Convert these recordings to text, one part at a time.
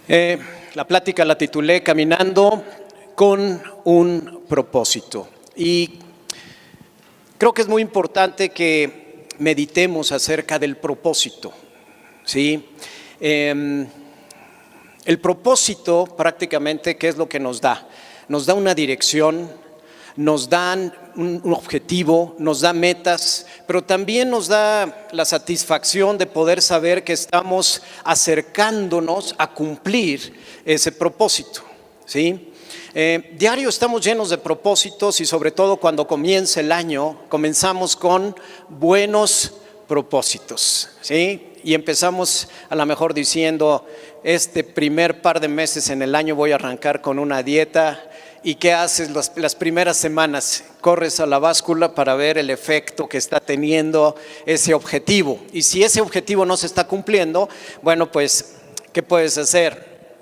Eh, la plática la titulé Caminando con un propósito. Y creo que es muy importante que meditemos acerca del propósito, ¿sí? El propósito prácticamente, ¿qué es lo que nos da? Nos da una dirección, nos dan un objetivo, nos da metas, pero también nos da la satisfacción de poder saber que estamos acercándonos a cumplir ese propósito, ¿sí? Diario estamos llenos de propósitos y sobre todo cuando comienza el año, comenzamos con buenos propósitos, ¿sí? Y empezamos a lo mejor diciendo, este primer par de meses en el año voy a arrancar con una dieta. ¿Y qué haces las primeras semanas? Corres a la báscula para ver el efecto que está teniendo ese objetivo. Y si ese objetivo no se está cumpliendo, bueno, pues, ¿qué puedes hacer?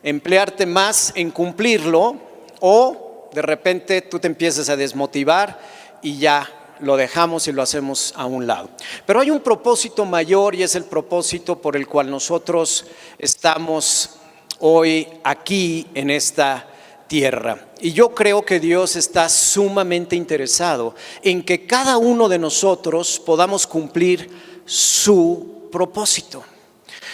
Emplearte más en cumplirlo, o de repente tú te empiezas a desmotivar y ya lo dejamos y lo hacemos a un lado. Pero hay un propósito mayor, y es el propósito por el cual nosotros estamos hoy aquí en esta tierra. Y yo creo que Dios está sumamente interesado en que cada uno de nosotros podamos cumplir su propósito.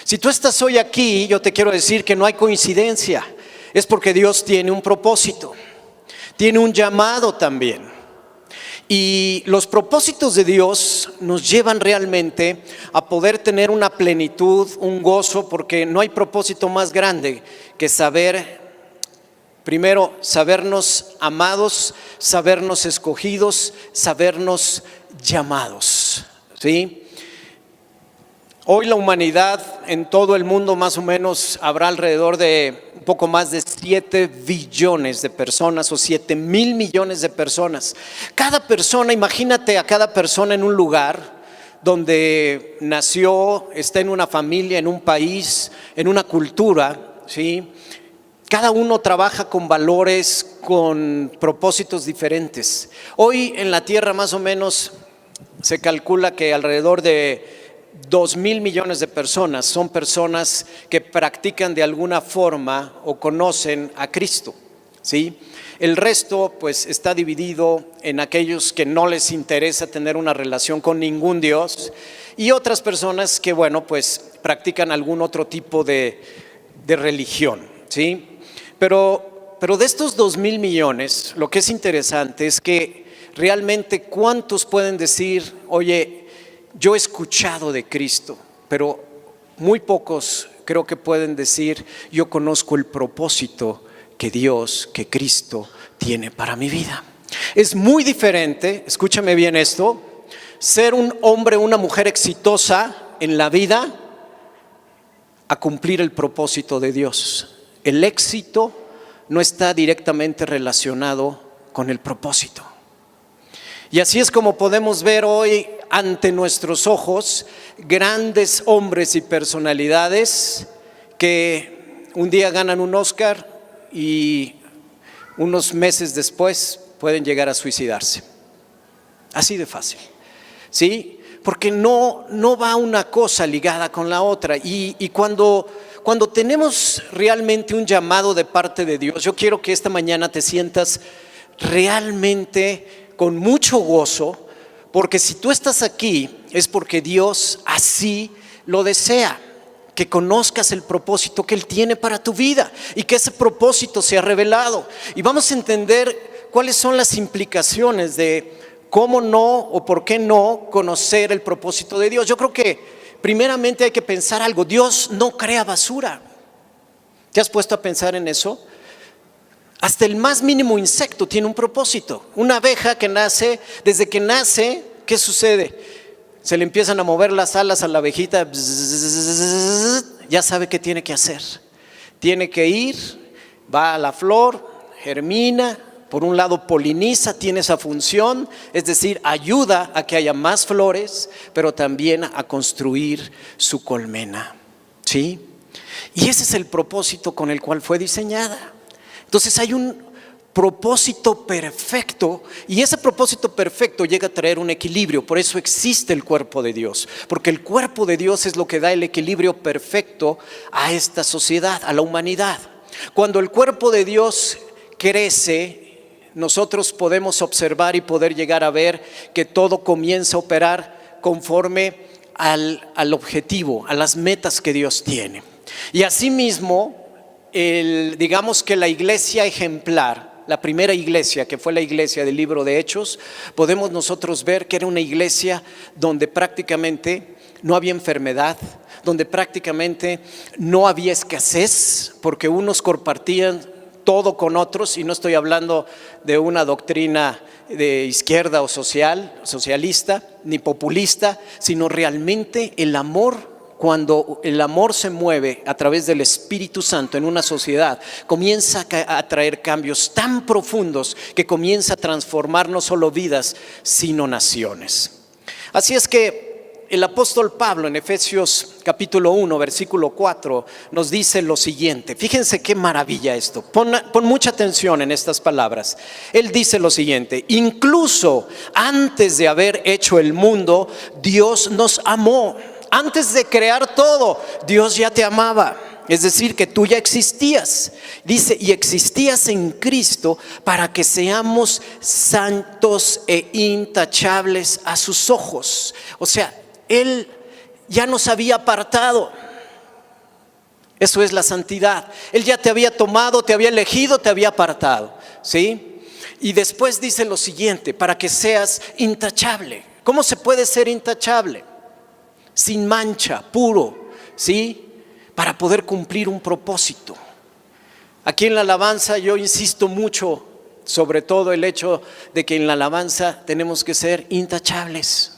Si tú estás hoy aquí, yo te quiero decir que no hay coincidencia. Es porque Dios tiene un propósito, tiene un llamado también. Y los propósitos de Dios nos llevan realmente a poder tener una plenitud, un gozo, porque no hay propósito más grande que saber, primero, sabernos amados, sabernos escogidos, sabernos llamados, ¿sí? Hoy la humanidad en todo el mundo más o menos habrá alrededor de un poco más de 7 billones de personas o 7,000 millones de personas. Cada persona, imagínate a cada persona en un lugar donde nació, está en una familia, en un país, en una cultura, ¿sí? Cada uno trabaja con valores, con propósitos diferentes. Hoy en la tierra más o menos se calcula que alrededor de 2,000 millones de personas son personas que practican de alguna forma o conocen a Cristo, ¿sí? El resto pues está dividido en aquellos que no les interesa tener una relación con ningún Dios, y otras personas que, bueno, pues practican algún otro tipo de religión, ¿sí? Pero de estos 2,000 millones, lo que es interesante es que realmente ¿cuántos pueden decir, oye, yo he escuchado de Cristo? Pero muy pocos creo que pueden decir, yo conozco el propósito que Dios, que Cristo tiene para mi vida. Es muy diferente, escúchame bien esto, ser un hombre o una mujer exitosa en la vida a cumplir el propósito de Dios. El éxito no está directamente relacionado con el propósito. Y así es como podemos ver hoy ante nuestros ojos grandes hombres y personalidades que un día ganan un Oscar y unos meses después pueden llegar a suicidarse. Así de fácil, ¿sí? Porque no va una cosa ligada con la otra. Y cuando tenemos realmente un llamado de parte de Dios, yo quiero que esta mañana te sientas realmente con mucho gozo, porque si tú estás aquí es porque Dios así lo desea, que conozcas el propósito que Él tiene para tu vida y que ese propósito sea revelado. Y vamos a entender cuáles son las implicaciones de cómo no o por qué no conocer el propósito de Dios. Yo creo que primeramente hay que pensar algo: Dios no crea basura. ¿Te has puesto a pensar en eso? Hasta el más mínimo insecto tiene un propósito. Una abeja que nace, desde que nace, ¿qué sucede? Se le empiezan a mover las alas a la abejita, ya sabe qué tiene que hacer. Tiene que ir, va a la flor, germina, por un lado poliniza, tiene esa función, es decir, ayuda a que haya más flores, pero también a construir su colmena, ¿sí? Y ese es el propósito con el cual fue diseñada. Entonces hay un propósito perfecto, y ese propósito perfecto llega a traer un equilibrio. Por eso existe el cuerpo de Dios, porque el cuerpo de Dios es lo que da el equilibrio perfecto a esta sociedad, a la humanidad. Cuando el cuerpo de Dios crece, nosotros podemos observar y poder llegar a ver que todo comienza a operar conforme al objetivo, a las metas que Dios tiene. Y asimismo, digamos que la iglesia ejemplar, la primera iglesia, que fue la iglesia del libro de Hechos, podemos nosotros ver que era una iglesia donde prácticamente no había enfermedad, donde prácticamente no había escasez, porque unos compartían todo con otros, y no estoy hablando de una doctrina de izquierda o socialista, ni populista, sino realmente el amor. Cuando el amor se mueve a través del Espíritu Santo en una sociedad, comienza a traer cambios tan profundos que comienza a transformar no solo vidas, sino naciones. Así es que el apóstol Pablo en Efesios capítulo 1, versículo 4 nos dice lo siguiente. Fíjense qué maravilla esto. Pon mucha atención en estas palabras. Él dice lo siguiente: incluso antes de haber hecho el mundo, Dios nos amó. Antes de crear todo, Dios ya te amaba. Es decir, que tú ya existías. Dice, y existías en Cristo para que seamos santos e intachables a sus ojos. O sea, Él ya nos había apartado. Eso es la santidad. Él ya te había tomado, te había elegido, te había apartado, ¿sí? Y después dice lo siguiente: para que seas intachable. ¿Cómo se puede ser intachable? Sin mancha, puro, ¿sí? Para poder cumplir un propósito. Aquí en la alabanza yo insisto mucho, sobre todo el hecho de que en la alabanza tenemos que ser intachables,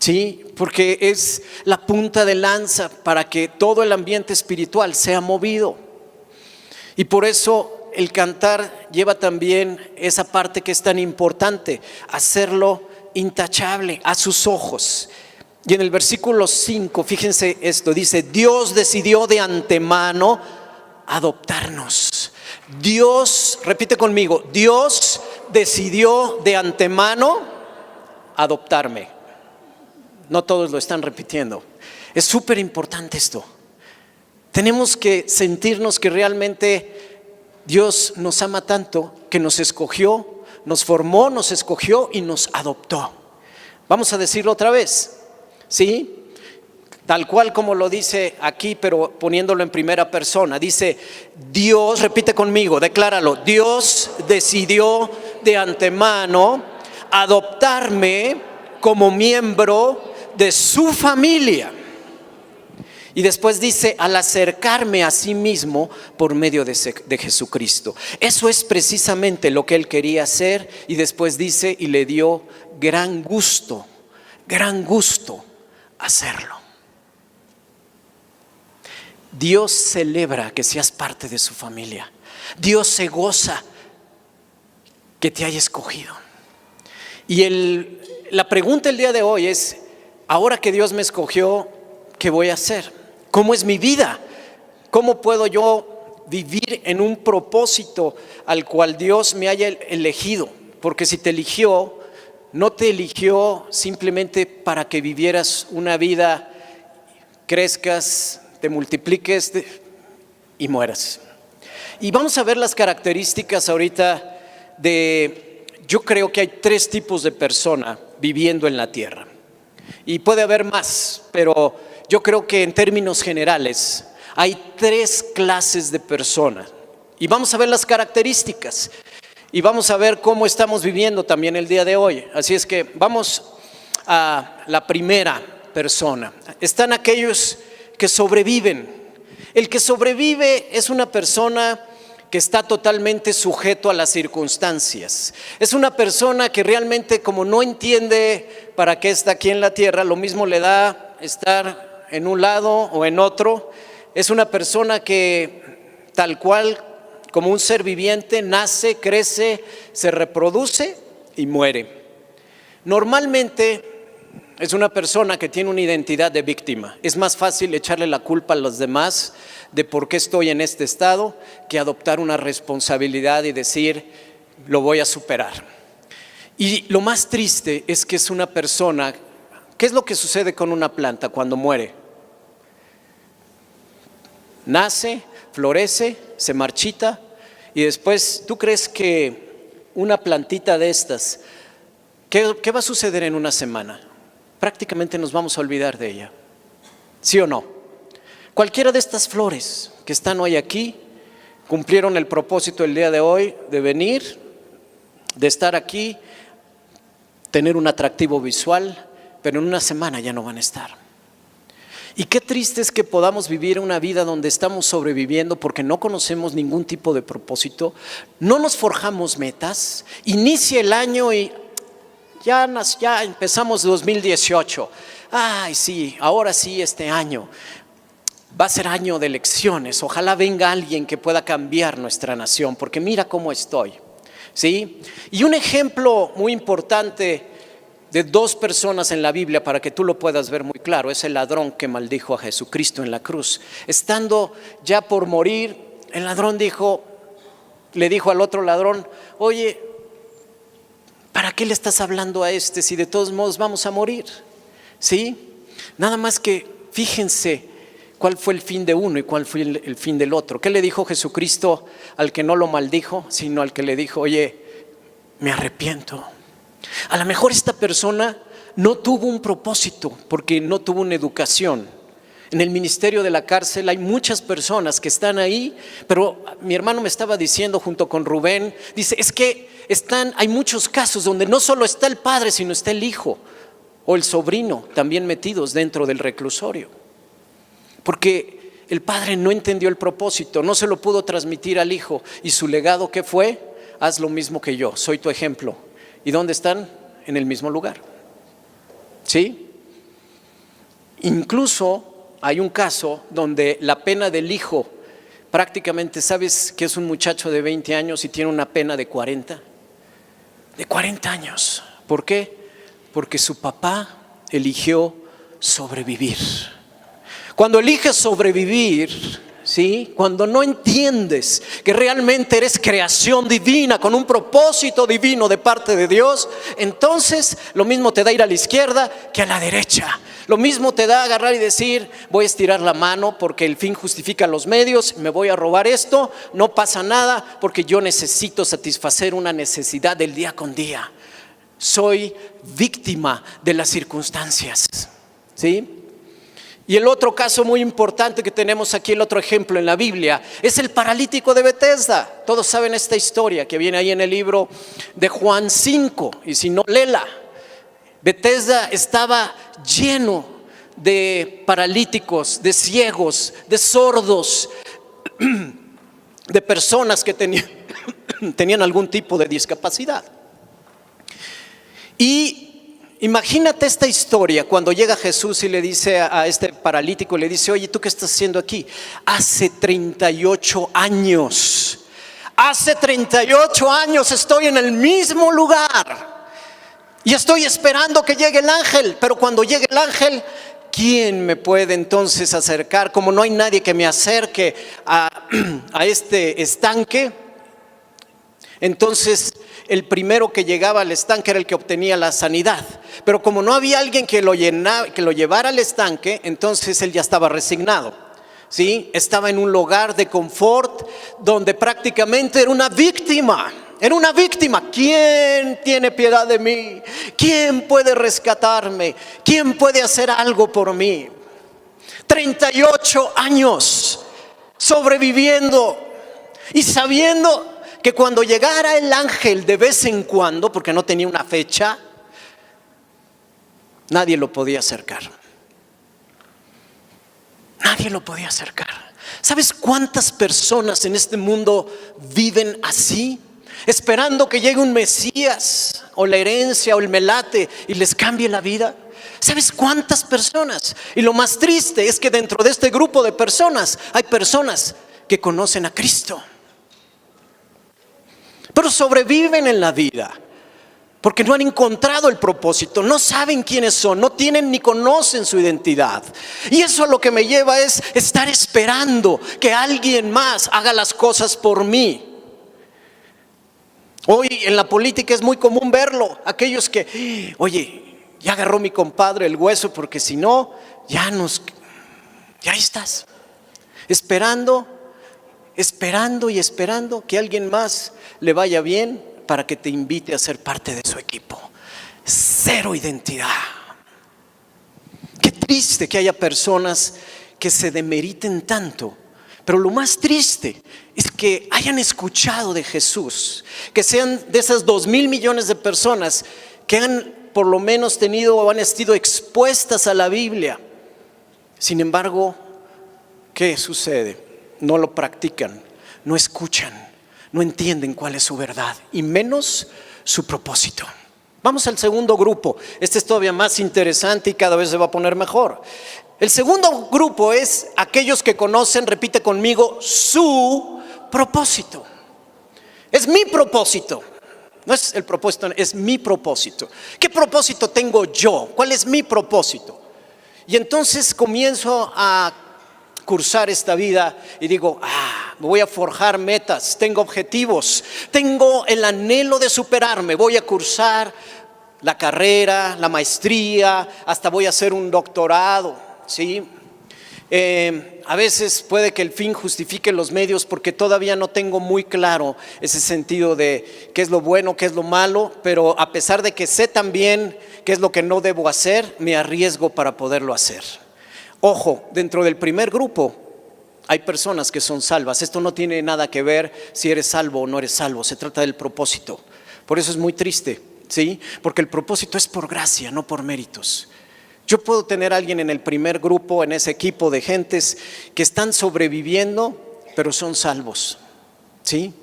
¿sí? Porque es la punta de lanza para que todo el ambiente espiritual sea movido. Y por eso el cantar lleva también esa parte que es tan importante, hacerlo intachable a sus ojos. Y en el versículo 5, fíjense esto, dice: Dios decidió de antemano adoptarnos. Dios, repite conmigo, Dios decidió de antemano adoptarme. No todos lo están repitiendo. Es súper importante esto. Tenemos que sentirnos que realmente Dios nos ama tanto que nos escogió, nos formó, nos escogió y nos adoptó. Vamos a decirlo otra vez. ¿Sí? Tal cual como lo dice aquí, pero poniéndolo en primera persona. Dice: Dios, repite conmigo, decláralo: Dios decidió de antemano adoptarme como miembro de su familia. Y después dice: al acercarme a sí mismo por medio de Jesucristo. Eso es precisamente lo que Él quería hacer. Y después dice: y le dio gran gusto hacerlo. Dios celebra que seas parte de su familia. Dios se goza que te haya escogido. Y la pregunta el día de hoy es: ahora que Dios me escogió, ¿qué voy a hacer? ¿Cómo es mi vida? ¿Cómo puedo yo vivir en un propósito al cual Dios me haya elegido? Porque si te eligió, no te eligió simplemente para que vivieras una vida, crezcas, te multipliques y mueras. Y vamos a ver las características ahorita yo creo que hay 3 tipos de persona viviendo en la tierra. Y puede haber más, pero yo creo que en términos generales hay 3 clases de personas. Y vamos a ver las características. Y vamos a ver cómo estamos viviendo también el día de hoy. Así es que vamos a la primera persona. Están aquellos que sobreviven. El que sobrevive es una persona que está totalmente sujeto a las circunstancias. Es una persona que realmente, como no entiende para qué está aquí en la tierra, lo mismo le da estar en un lado o en otro. Es una persona que, tal cual como un ser viviente, nace, crece, se reproduce y muere. Normalmente es una persona que tiene una identidad de víctima. Es más fácil echarle la culpa a los demás de por qué estoy en este estado que adoptar una responsabilidad y decir, lo voy a superar. Y lo más triste es que es una persona, ¿qué es lo que sucede con una planta cuando muere? Nace, florece, se marchita y después, ¿tú crees que una plantita de estas, qué va a suceder en una semana? Prácticamente nos vamos a olvidar de ella, ¿sí o no? Cualquiera de estas flores que están hoy aquí cumplieron el propósito el día de hoy de venir, de estar aquí, tener un atractivo visual, pero en una semana ya no van a estar. Y qué triste es que podamos vivir una vida donde estamos sobreviviendo porque no conocemos ningún tipo de propósito, no nos forjamos metas, inicia el año y ya empezamos 2018. Ay, sí, ahora sí, este año va a ser año de elecciones. Ojalá venga alguien que pueda cambiar nuestra nación, porque mira cómo estoy, ¿sí? Y un ejemplo muy importante de dos personas en la Biblia, para que tú lo puedas ver muy claro, es el ladrón que maldijo a Jesucristo en la cruz. Estando ya por morir, el ladrón le dijo al otro ladrón, oye, ¿para qué le estás hablando a este si de todos modos vamos a morir? ¿Sí? Nada más que fíjense cuál fue el fin de uno y cuál fue el fin del otro. ¿Qué le dijo Jesucristo al que no lo maldijo, sino al que le dijo, oye, me arrepiento? A lo mejor esta persona no tuvo un propósito porque no tuvo una educación. En el ministerio de la cárcel hay muchas personas que están ahí, pero mi hermano me estaba diciendo junto con Rubén, dice, es que hay muchos casos donde no solo está el padre, sino está el hijo o el sobrino también metidos dentro del reclusorio. Porque el padre no entendió el propósito, no se lo pudo transmitir al hijo. ¿Y su legado qué fue? Haz lo mismo que yo, soy tu ejemplo. ¿Y dónde están? En el mismo lugar. ¿Sí? Incluso hay un caso donde la pena del hijo, prácticamente, ¿sabes que es un muchacho de 20 años y tiene una pena de 40? De 40 años. ¿Por qué? Porque su papá eligió sobrevivir. Cuando eliges sobrevivir, ¿sí? Cuando no entiendes que realmente eres creación divina con un propósito divino de parte de Dios, entonces lo mismo te da ir a la izquierda que a la derecha. Lo mismo te da agarrar y decir, voy a estirar la mano porque el fin justifica los medios, me voy a robar esto, no pasa nada porque yo necesito satisfacer una necesidad del día con día. Soy víctima de las circunstancias, ¿sí? Y el otro caso muy importante que tenemos aquí, el otro ejemplo en la Biblia, es el paralítico de Betesda. Todos saben esta historia que viene ahí en el libro de Juan 5, y si no, léela. Betesda estaba lleno de paralíticos, de ciegos, de sordos, de personas que tenían algún tipo de discapacidad. Y imagínate esta historia cuando llega Jesús y le dice a este paralítico, le dice, oye, ¿tú qué estás haciendo aquí? Hace 38 años estoy en el mismo lugar y estoy esperando que llegue el ángel, pero cuando llegue el ángel, ¿quién me puede entonces acercar? Como no hay nadie que me acerque a este estanque, entonces el primero que llegaba al estanque era el que obtenía la sanidad. Pero como no había alguien que lo llevara al estanque, entonces él ya estaba resignado, ¿sí? Estaba en un lugar de confort donde prácticamente era una víctima. Era una víctima. ¿Quién tiene piedad de mí? ¿Quién puede rescatarme? ¿Quién puede hacer algo por mí? 38 años sobreviviendo y sabiendo que cuando llegara el ángel de vez en cuando, porque no tenía una fecha, nadie lo podía acercar. Nadie lo podía acercar. ¿Sabes cuántas personas en este mundo viven así? Esperando que llegue un Mesías o la herencia o el melate y les cambie la vida. ¿Sabes cuántas personas? Y lo más triste es que dentro de este grupo de personas hay personas que conocen a Cristo, pero sobreviven en la vida. Porque no han encontrado el propósito, no saben quiénes son, no tienen ni conocen su identidad. Y eso a lo que me lleva es estar esperando que alguien más haga las cosas por mí. Hoy en la política es muy común verlo, aquellos que, oye, ya agarró mi compadre el hueso porque si no, ya ahí estás. Esperando y esperando que alguien más le vaya bien para que te invite a ser parte de su equipo. Cero identidad. Qué triste que haya personas que se demeriten tanto. Pero lo más triste es que hayan escuchado de Jesús, que sean de esas 2,000 millones de personas que han por lo menos tenido o han sido expuestas a la Biblia. Sin embargo, ¿qué sucede? No lo practican, no escuchan, no entienden cuál es su verdad y menos su propósito. Vamos al segundo grupo. Este es todavía más interesante y cada vez se va a poner mejor. El segundo grupo es aquellos que conocen, repite conmigo, su propósito. Es mi propósito. No es el propósito, es mi propósito. ¿Qué propósito tengo yo? ¿Cuál es mi propósito? Y entonces comienzo a cursar esta vida y digo, me voy a forjar metas, tengo objetivos, tengo el anhelo de superarme, voy a cursar la carrera, la maestría, hasta voy a hacer un doctorado, ¿sí? A veces puede que el fin justifique los medios porque todavía no tengo muy claro ese sentido de qué es lo bueno, qué es lo malo, pero a pesar de que sé también qué es lo que no debo hacer, me arriesgo para poderlo hacer. Ojo, dentro del primer grupo hay personas que son salvas. Esto no tiene nada que ver si eres salvo o no eres salvo, se trata del propósito. Por eso es muy triste, ¿sí? Porque el propósito es por gracia, no por méritos. Yo puedo tener a alguien en el primer grupo, en ese equipo de gentes que están sobreviviendo, pero son salvos, ¿sí?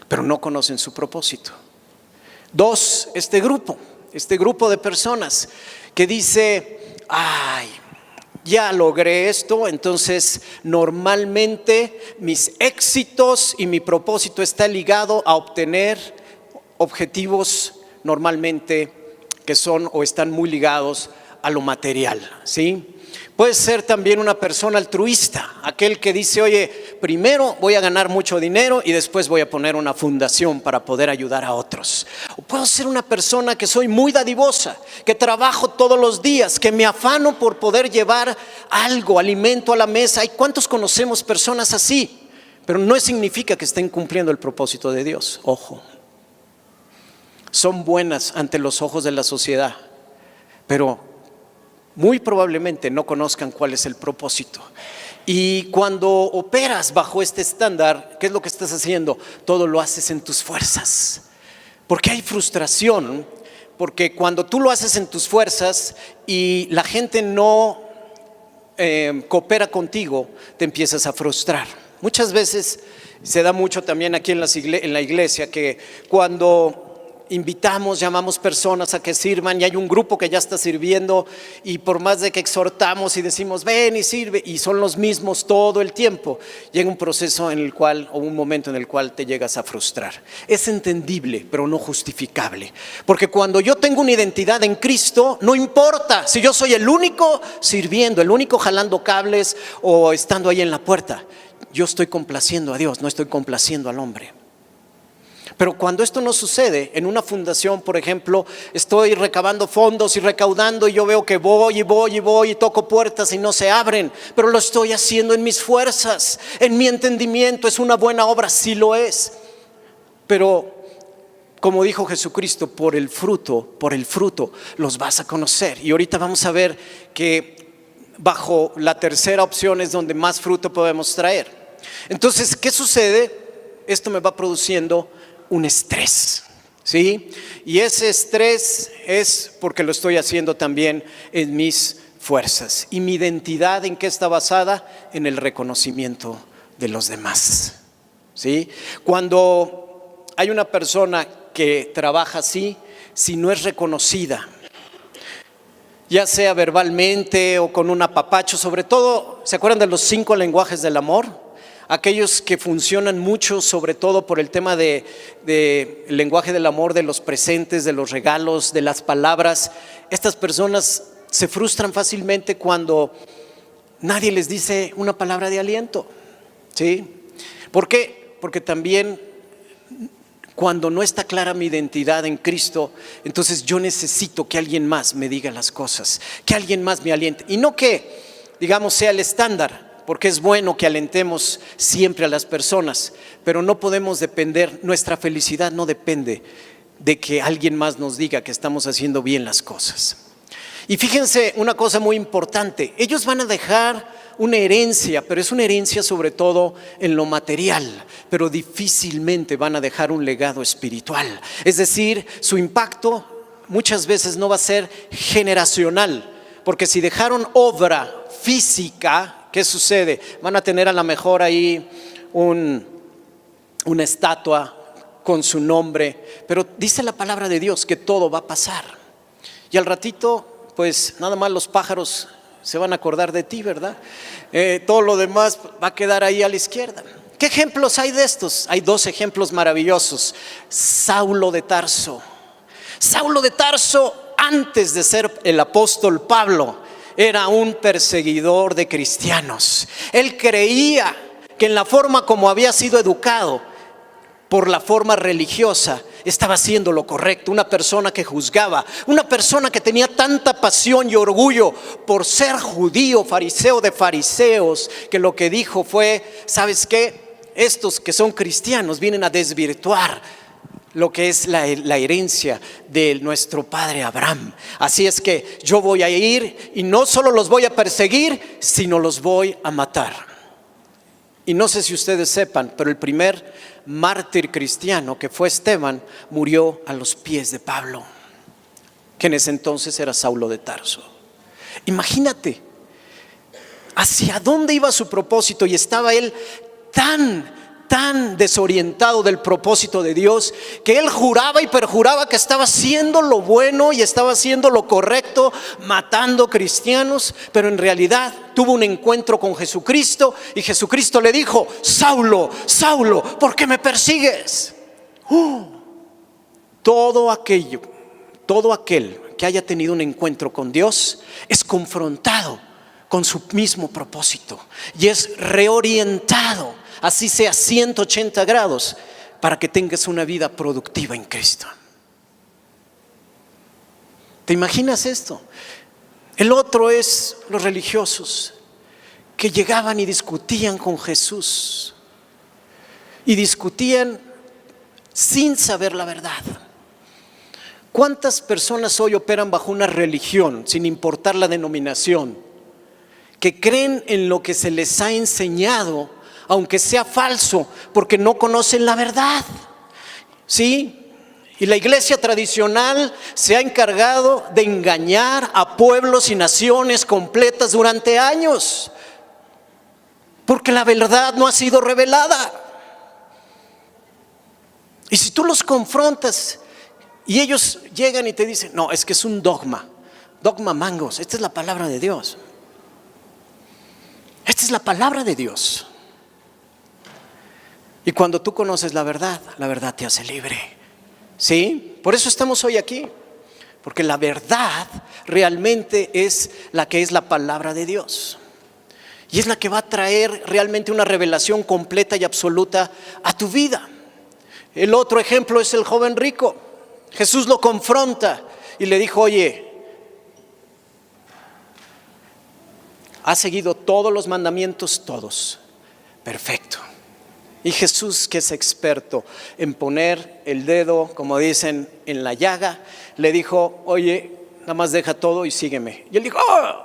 Pero no conocen su propósito. Dos, este grupo de personas que dice, ya logré esto, entonces normalmente mis éxitos y mi propósito está ligado a obtener objetivos normalmente que son o están muy ligados a lo material, ¿sí? Puede ser también una persona altruista, aquel que dice, oye, primero voy a ganar mucho dinero y después voy a poner una fundación para poder ayudar a otros. O puedo ser una persona que soy muy dadivosa, que trabajo todos los días, que me afano por poder llevar algo, alimento a la mesa. ¿Y cuántos conocemos personas así? Pero no significa que estén cumpliendo el propósito de Dios, ojo. Son buenas ante los ojos de la sociedad, pero muy probablemente no conozcan cuál es el propósito. Y cuando operas bajo este estándar, ¿qué es lo que estás haciendo? Todo lo haces en tus fuerzas. Porque hay frustración, porque cuando tú lo haces en tus fuerzas y la gente no coopera contigo, te empiezas a frustrar. Muchas veces se da mucho también aquí en la iglesia que cuando invitamos, llamamos personas a que sirvan y hay un grupo que ya está sirviendo y por más de que exhortamos y decimos ven y sirve y son los mismos todo el tiempo, llega un proceso en el cual o un momento en el cual te llegas a frustrar. Es entendible pero no justificable, porque cuando yo tengo una identidad en Cristo, no importa si yo soy el único sirviendo, el único jalando cables o estando ahí en la puerta, yo estoy complaciendo a Dios, no estoy complaciendo al hombre. Pero cuando esto no sucede, en una fundación, por ejemplo, estoy recabando fondos y recaudando y yo veo que voy y toco puertas y no se abren, pero lo estoy haciendo en mis fuerzas, en mi entendimiento, es una buena obra, sí lo es. Pero como dijo Jesucristo, por el fruto los vas a conocer. Y ahorita vamos a ver que bajo la tercera opción es donde más fruto podemos traer. Entonces, ¿qué sucede? Esto me va produciendo un estrés, ¿sí? Y ese estrés es porque lo estoy haciendo también en mis fuerzas. ¿Y mi identidad en qué está basada? En el reconocimiento de los demás, ¿sí? Cuando hay una persona que trabaja así, si no es reconocida, ya sea verbalmente o con un apapacho, sobre todo, ¿se acuerdan de los 5 lenguajes del amor? aquellos que funcionan mucho, sobre todo por el tema de el lenguaje del amor, de los presentes, de los regalos, de las palabras. Estas personas se frustran fácilmente cuando nadie les dice una palabra de aliento, ¿sí? ¿Por qué? Porque también cuando no está clara mi identidad en Cristo, entonces yo necesito que alguien más me diga las cosas, que alguien más me aliente. Y no que, digamos, sea el estándar, porque es bueno que alentemos siempre a las personas, pero no podemos depender, nuestra felicidad no depende de que alguien más nos diga que estamos haciendo bien las cosas. Y fíjense una cosa muy importante, ellos van a dejar una herencia, pero es una herencia sobre todo en lo material, pero difícilmente van a dejar un legado espiritual. Es decir, su impacto muchas veces no va a ser generacional, porque si dejaron obra física, ¿qué sucede? Van a tener a lo mejor ahí una estatua con su nombre, pero dice la palabra de Dios que todo va a pasar. Y al ratito, pues nada más los pájaros se van a acordar de ti, ¿verdad? Todo lo demás va a quedar ahí a la izquierda. ¿Qué ejemplos hay de estos? Hay dos ejemplos maravillosos. Saulo de Tarso. Saulo de Tarso, antes de ser el apóstol Pablo, era un perseguidor de cristianos. Él creía que en la forma como había sido educado, por la forma religiosa, estaba haciendo lo correcto. Una persona que juzgaba, una persona que tenía tanta pasión y orgullo por ser judío, fariseo de fariseos, que lo que dijo fue: ¿sabes qué? Estos que son cristianos vienen a desvirtuar lo que es la herencia de nuestro padre Abraham. Así es que yo voy a ir y no solo los voy a perseguir, sino los voy a matar. Y no sé si ustedes sepan, pero el primer mártir cristiano, que fue Esteban, murió a los pies de Pablo, que en ese entonces era Saulo de Tarso. Imagínate hacia dónde iba su propósito, y estaba él tan desorientado del propósito de Dios, que él juraba y perjuraba que estaba haciendo lo bueno y estaba haciendo lo correcto, matando cristianos, pero en realidad tuvo un encuentro con Jesucristo y Jesucristo le dijo: Saulo, Saulo, ¿por qué me persigues? Todo aquel que haya tenido un encuentro con Dios es confrontado con su mismo propósito y es reorientado, así sea 180 grados, para que tengas una vida productiva en Cristo. ¿Te imaginas esto? El otro es los religiosos, que llegaban y discutían con Jesús, y discutían sin saber la verdad. ¿Cuántas personas hoy operan bajo una religión, sin importar la denominación, que creen en lo que se les ha enseñado, aunque sea falso, porque no conocen la verdad? ¿Sí? Y la iglesia tradicional se ha encargado de engañar a pueblos y naciones completas durante años, porque la verdad no ha sido revelada. Y si tú los confrontas y ellos llegan y te dicen: no, es que es un dogma mangos, esta es la palabra de Dios. Esta es la palabra de Dios. Y cuando tú conoces la verdad te hace libre. ¿Sí? Por eso estamos hoy aquí, porque la verdad realmente es la que es la palabra de Dios, y es la que va a traer realmente una revelación completa y absoluta a tu vida. El otro ejemplo es el joven rico. Jesús lo confronta y le dijo: oye, ¿has seguido todos los mandamientos? Todos. Perfecto. Y Jesús, que es experto en poner el dedo, como dicen, en la llaga, le dijo: oye, nada más deja todo y sígueme. Y él dijo: ¡oh!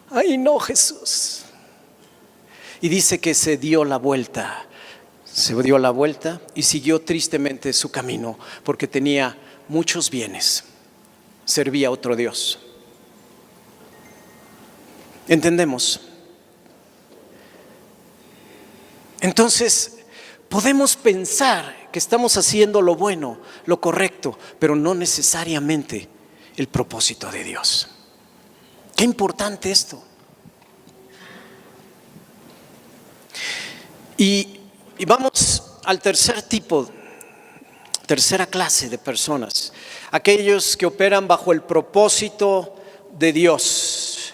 ¡Ay, no, Jesús! Y dice que se dio la vuelta y siguió tristemente su camino, porque tenía muchos bienes, servía a otro Dios. ¿Entendemos? Entonces, podemos pensar que estamos haciendo lo bueno, lo correcto, pero no necesariamente el propósito de Dios. Qué importante esto. Y vamos al tercera clase de personas, aquellos que operan bajo el propósito de Dios.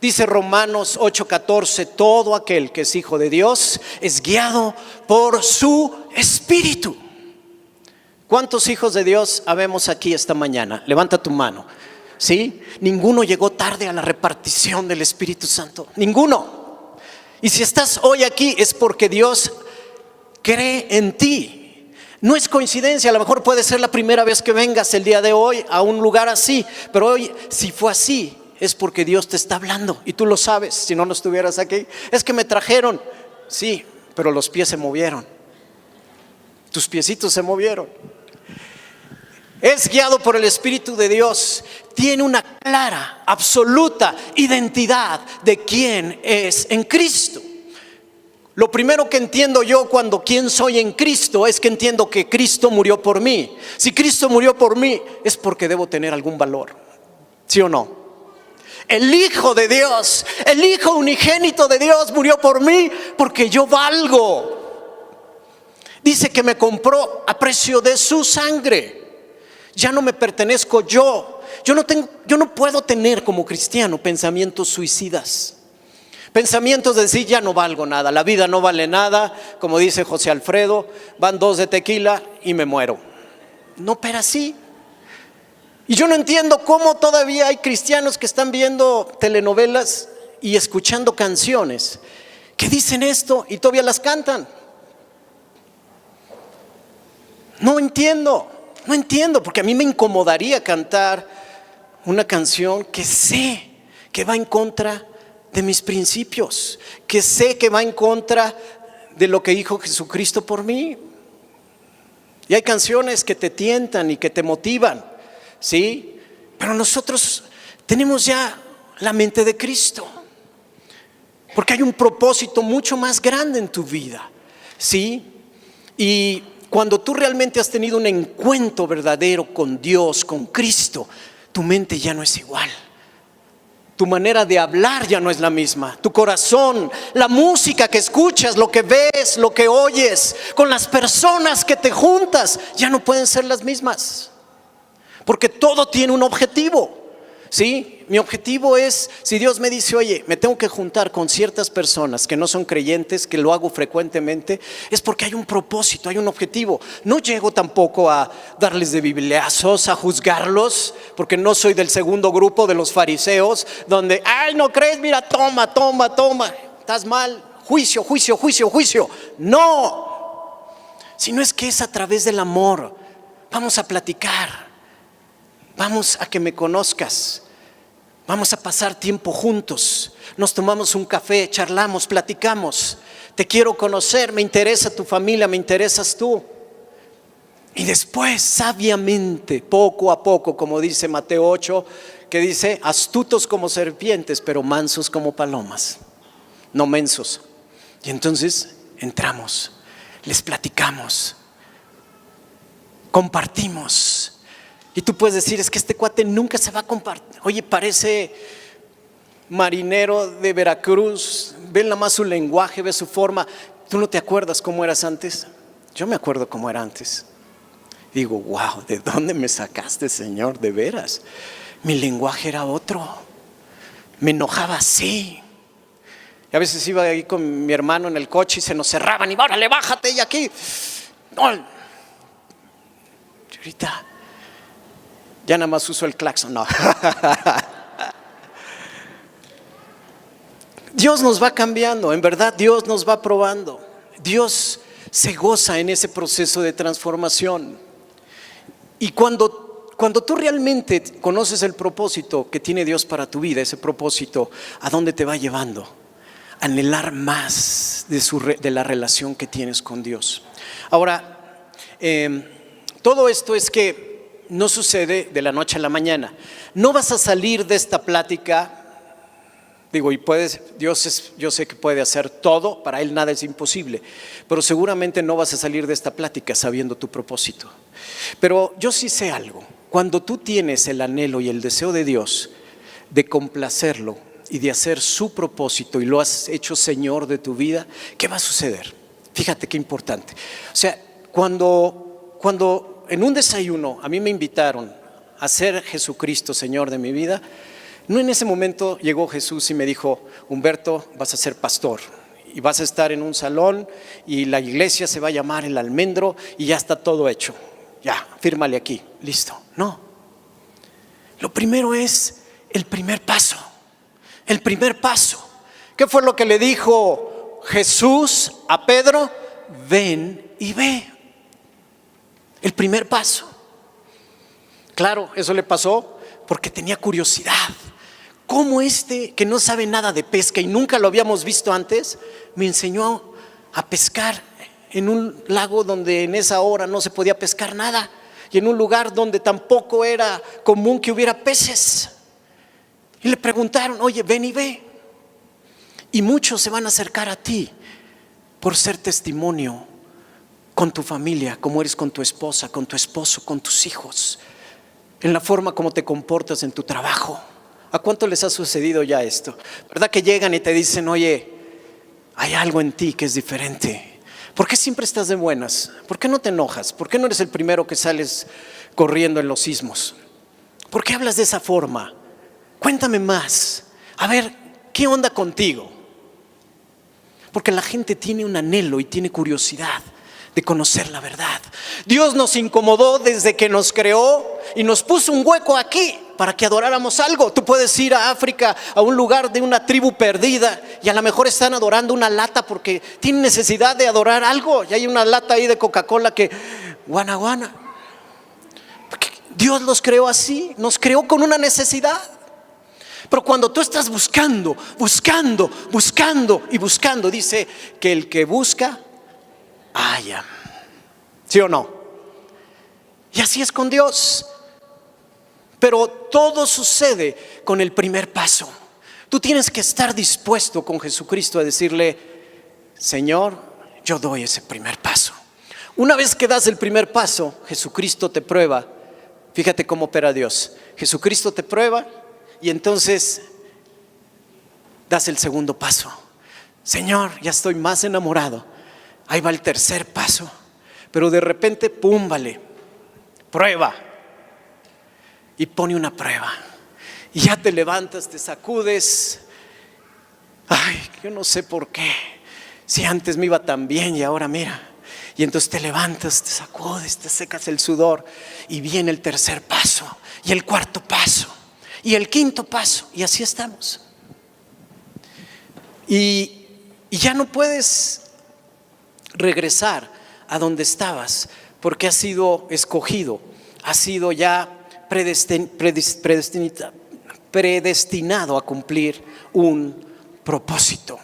Dice Romanos 8:14, todo aquel que es hijo de Dios es guiado por su Espíritu. ¿Cuántos hijos de Dios habemos aquí esta mañana? Levanta tu mano. ¿Sí? Ninguno llegó tarde a la repartición del Espíritu Santo. Ninguno. Y si estás hoy aquí es porque Dios cree en ti. No es coincidencia, a lo mejor puede ser la primera vez que vengas el día de hoy a un lugar así, pero hoy, si fue así, es porque Dios te está hablando y tú lo sabes. Si no estuvieras aquí, es que me trajeron. Sí, pero los pies se movieron. Tus piecitos se movieron. Es guiado por el Espíritu de Dios. Tiene una clara, absoluta identidad de quién es en Cristo. Lo primero que entiendo yo cuando quién soy en Cristo es que entiendo que Cristo murió por mí. Si Cristo murió por mí es porque debo tener algún valor. ¿Sí o no? El Hijo de Dios, el Hijo unigénito de Dios murió por mí porque yo valgo. Dice que me compró a precio de su sangre. Ya no me pertenezco yo. Yo no puedo tener como cristiano pensamientos suicidas. Pensamientos de decir ya no valgo nada, la vida no vale nada, como dice José Alfredo, van 2 de tequila y me muero. No, pero así. Y yo no entiendo cómo todavía hay cristianos que están viendo telenovelas y escuchando canciones que dicen esto y todavía las cantan. No entiendo, porque a mí me incomodaría cantar una canción que sé que va en contra de mis principios, que sé que va en contra de lo que dijo Jesucristo por mí. Y hay canciones que te tientan y que te motivan, ¿sí? Pero nosotros tenemos ya la mente de Cristo, porque hay un propósito mucho más grande en tu vida, ¿sí? Y cuando tú realmente has tenido un encuentro verdadero con Dios, con Cristo, tu mente ya no es igual. Tu manera de hablar ya no es la misma. Tu corazón, la música que escuchas, lo que ves, lo que oyes, con las personas que te juntas, ya no pueden ser las mismas. Porque todo tiene un objetivo, ¿sí? Mi objetivo es, si Dios me dice, oye, me tengo que juntar con ciertas personas que no son creyentes, que lo hago frecuentemente, es porque hay un propósito, hay un objetivo. No llego tampoco a darles de bibliazos, a juzgarlos, porque no soy del segundo grupo de los fariseos, donde, ay, no crees, mira, toma, estás mal, juicio. No, sino es que es a través del amor. Vamos a platicar, vamos a que me conozcas. Vamos a pasar tiempo juntos, nos tomamos un café, charlamos, platicamos. Te quiero conocer, me interesa tu familia, me interesas tú. Y después, sabiamente, poco a poco, como dice Mateo 8, que dice, astutos como serpientes, pero mansos como palomas, no mensos. Y entonces entramos, les platicamos, compartimos. Y tú puedes decir, es que este cuate nunca se va a compartir. Oye, parece marinero de Veracruz, ve nada más su lenguaje, ve su forma. ¿Tú no te acuerdas cómo eras antes? Yo me acuerdo cómo era antes. Digo, wow, ¿de dónde me sacaste, Señor? De veras, mi lenguaje era otro. Me enojaba así. Y a veces iba ahí con mi hermano en el coche y se nos cerraban y órale, bájate y aquí. No. Y ahorita ya nada más uso el claxon, no. Dios nos va cambiando, en verdad Dios nos va probando. Dios se goza en ese proceso de transformación. Y cuando tú realmente conoces el propósito que tiene Dios para tu vida, ese propósito, ¿a dónde te va llevando? A anhelar más de la relación que tienes con Dios. Ahora, todo esto es que no sucede de la noche a la mañana. No vas a salir de esta plática, digo, y yo sé que puede hacer todo, para Él nada es imposible, pero seguramente no vas a salir de esta plática sabiendo tu propósito. Pero yo sí sé algo, cuando tú tienes el anhelo y el deseo de Dios de complacerlo y de hacer su propósito y lo has hecho Señor de tu vida, ¿qué va a suceder? Fíjate qué importante. O sea, cuando en un desayuno a mí me invitaron a ser Jesucristo Señor de mi vida, no en ese momento llegó Jesús y me dijo: Humberto, vas a ser pastor y vas a estar en un salón y la iglesia se va a llamar El Almendro y ya está todo hecho. Ya, fírmale aquí, listo. No. Lo primero es el primer paso. El primer paso. ¿Qué fue lo que le dijo Jesús a Pedro? Ven y ve. El primer paso. Claro, eso le pasó porque tenía curiosidad. ¿Cómo que no sabe nada de pesca y nunca lo habíamos visto antes, me enseñó a pescar en un lago donde en esa hora no se podía pescar nada y en un lugar donde tampoco era común que hubiera peces? Y le preguntaron: oye, ven y ve. Y muchos se van a acercar a ti por ser testimonio con tu familia, como eres con tu esposa, con tu esposo, con tus hijos, en la forma como te comportas en tu trabajo. ¿A cuánto les ha sucedido ya esto? ¿Verdad que llegan y te dicen: oye, hay algo en ti que es diferente? ¿Por qué siempre estás de buenas? ¿Por qué no te enojas? ¿Por qué no eres el primero que sales corriendo en los sismos? ¿Por qué hablas de esa forma? Cuéntame más. A ver, ¿qué onda contigo? Porque la gente tiene un anhelo y tiene curiosidad de conocer la verdad. Dios nos incomodó desde que nos creó y nos puso un hueco aquí para que adoráramos algo. Tú puedes ir a África, a un lugar de una tribu perdida, y a lo mejor están adorando una lata porque tienen necesidad de adorar algo. Y hay una lata ahí de Coca-Cola que guana guana. Porque Dios los creó así, nos creó con una necesidad. Pero cuando tú estás buscando, dice que el que busca, halla. ¿Sí o no? Y así es con Dios. Pero todo sucede con el primer paso. Tú tienes que estar dispuesto con Jesucristo a decirle: Señor, yo doy ese primer paso. Una vez que das el primer paso, Jesucristo te prueba. Fíjate cómo opera Dios. Jesucristo te prueba y entonces das el segundo paso. Señor, ya estoy más enamorado. Ahí va el tercer paso. Pero de repente, pum, vale, prueba. Y pone una prueba. Y ya te levantas, te sacudes. Ay, yo no sé por qué. Si antes me iba tan bien y ahora mira. Y entonces te levantas, te sacudes, te secas el sudor. Y viene el tercer paso. Y el cuarto paso. Y el quinto paso. Y así estamos. Y ya no puedes regresar a donde estabas, porque has sido escogido, has sido ya predestinado a cumplir un propósito.